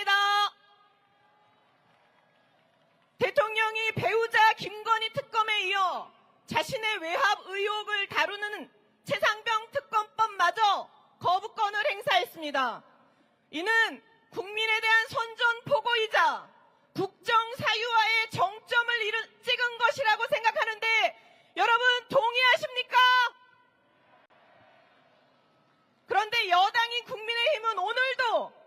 말입니다. 대통령이 배우자 김건희 특검에 이어 자신의 외압 의혹을 다루는 최상병 특검법마저 거부권을 행사했습니다. 이는 국민에 대한 선전포고이자 국정 사유화의 정점을 찍은 것이라고 생각하는데 여러분 동의하십니까? 그런데 여당인 국민의힘은 오늘도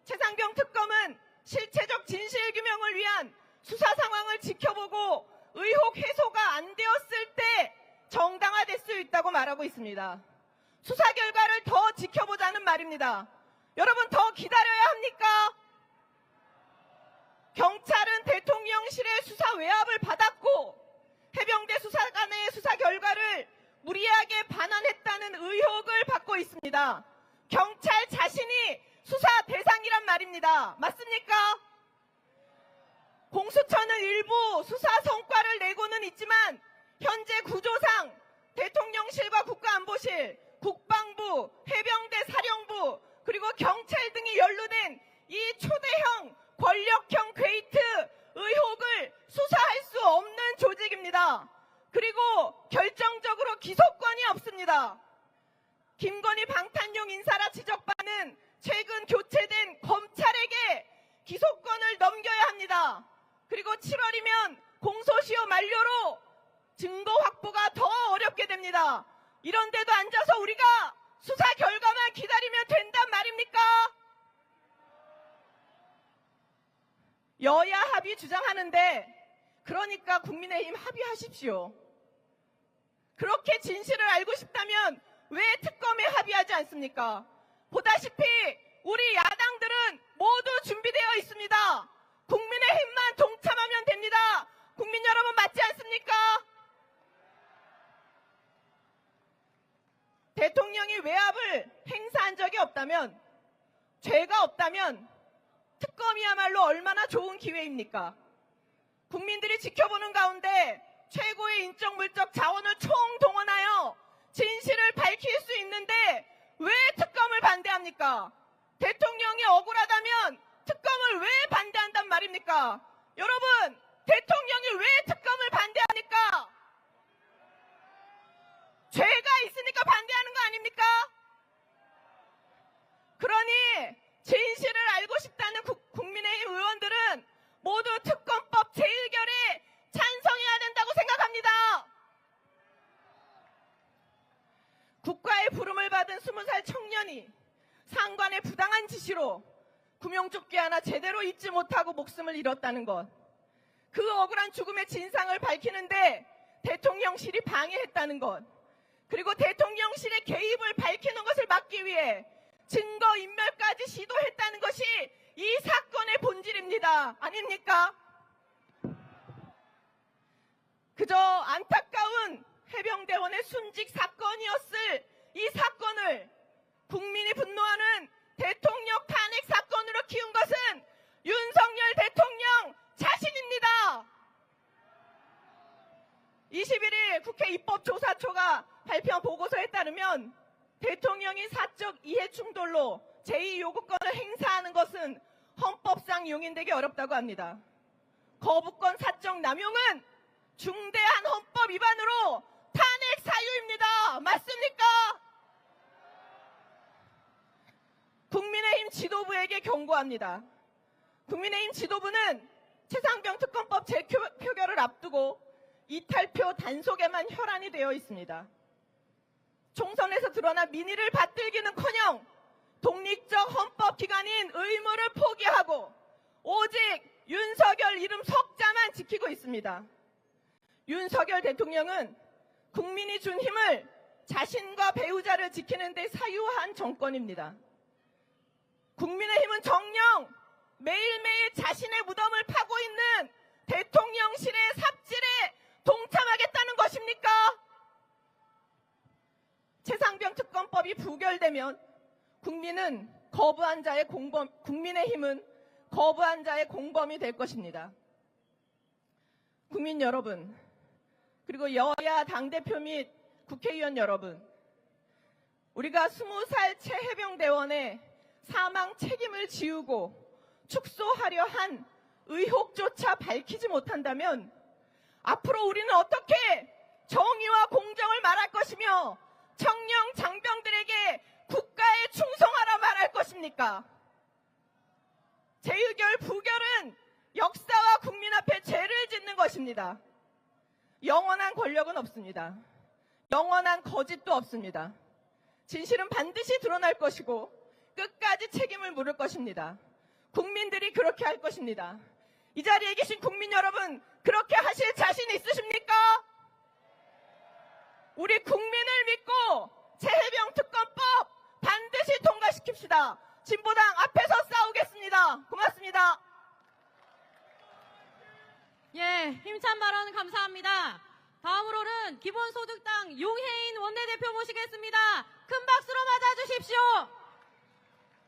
최상병 특검은 실체적 진실규명을 위한 수사 상황을 지켜보고 의혹 해소가 안 되었을 때 정당화될 수 있다고 말하고 있습니다. 수사 결과를 더 지켜보자는 말입니다. 여러분 더 기다려야 합니까? 경찰은 대통령실의 수사 외압을 받았고 해병대 수사관의 수사 결과를 무리하게 반환했다는 의혹을 받고 있습니다. 경찰 자신이 수사 대상이란 말입니다. 맞습니까? 공수처는 일부 수사 성과를 내고는 있지만 현재 구조상 대통령실과 국가안보실, 국방부, 해병대 사령부 그리고 경찰 등이 연루된 이 초대형 권력형 게이트 의혹을 수사할 수 없는 조직입니다. 그리고 결정적으로 기소권이 없습니다. 김건희 방탄용 인사라 지적받는 최근 교체된 검찰에게 기소권을 넘겨야 합니다. 그리고 7월이면 공소시효 만료로 증거 확보가 더 어렵게 됩니다. 이런데도 앉아서 우리가 수사 결과만 기다리면 된단 말입니까? 여야 합의 주장하는데 그러니까 국민의힘 합의하십시오. 그렇게 진실을 알고 싶다면 왜 특검에 합의하지 않습니까? 보다시피 우리 야당들은 모두 준비되어 있습니다. 국민의힘만 동참하면 됩니다. 국민 여러분 맞지 않습니까? 대통령이 외압을 행사한 적이 없다면, 죄가 없다면 특검이야말로 얼마나 좋은 기회입니까? 국민들이 지켜보는 가운데 최고의 인적 물적 자원을 총동원하여 진실을 밝힐 수 있는데 왜 특검을 반대합니까? 대통령이 억울하다면 특검을 왜 반대한단 말입니까? 여러분, 대통령이 왜 특검을 반대합니까? 죄가 있으니까 반대하는 거 아닙니까? 그러니 진실을 알고 싶다는 국민의힘 의원들은 모두 특검법 제1결에 찬성해야 된다고 생각합니다. 국가의 부름을 받은 20살 청년이 상관의 부당한 지시로 구명조끼 하나 제대로 입지 못하고 목숨을 잃었다는 것. 그 억울한 죽음의 진상을 밝히는데 대통령실이 방해했다는 것. 그리고 대통령실의 개입을 밝히는 것을 막기 위해 증거인멸까지 시도했다는 것이 이 사건의 본질입니다. 아닙니까? 그저 안타까운 해병대원의 순직 사건이었을 이 사건을 국민이 분노하는 대통령 탄핵 사건으로 키운 것은 윤석열 대통령 자신입니다. 21일 국회 입법조사처가 발표한 보고서에 따르면 대통령이 사적 이해충돌로 제2요구권을 행사하는 것은 헌법상 용인되기 어렵다고 합니다. 거부권 사적 남용은 중대한 헌법 위반으로 탄핵 사유입니다. 맞습니까? 국민의힘 지도부에게 경고합니다. 국민의힘 지도부는 최상병 특검법 재표결을 앞두고 이탈표 단속에만 혈안이 되어 있습니다. 총선에서 드러난 민의를 받들기는커녕 독립적 헌법기관인 의무를 포기하고 오직 윤석열 이름 석자만 지키고 있습니다. 윤석열 대통령은 국민이 준 힘을 자신과 배우자를 지키는 데 사유한 정권입니다. 국민의힘은 정녕 매일매일 자신의 무덤을 파고 있는 대통령실의 삽질에 동참하겠다는 것입니까? 최상병 특검법이 부결되면 국민의힘은 거부한 자의 공범이 될 것입니다. 국민 여러분, 그리고 여야 당대표 및 국회의원 여러분, 우리가 20살 최해병대원의 사망 책임을 지우고 축소하려 한 의혹조차 밝히지 못한다면 앞으로 우리는 어떻게 정의와 공정을 말할 것이며 청령 장병들에게 국가에 충성하라 말할 것입니까? 재의결 부결은 역사와 국민 앞에 죄를 짓는 것입니다. 영원한 권력은 없습니다. 영원한 거짓도 없습니다. 진실은 반드시 드러날 것이고 끝까지 책임을 물을 것입니다. 국민들이 그렇게 할 것입니다. 이 자리에 계신 국민 여러분, 그렇게 하실 자신 있으십니까? 우리 국민을 믿고 최혜병 특검법 반드시 통과시킵시다. 진보당 앞에서 싸우겠습니다. 고맙습니다. 예, 힘찬 발언 감사합니다. 다음으로는 기본소득당 용혜인 원내대표 모시겠습니다. 큰 박수로 맞아주십시오.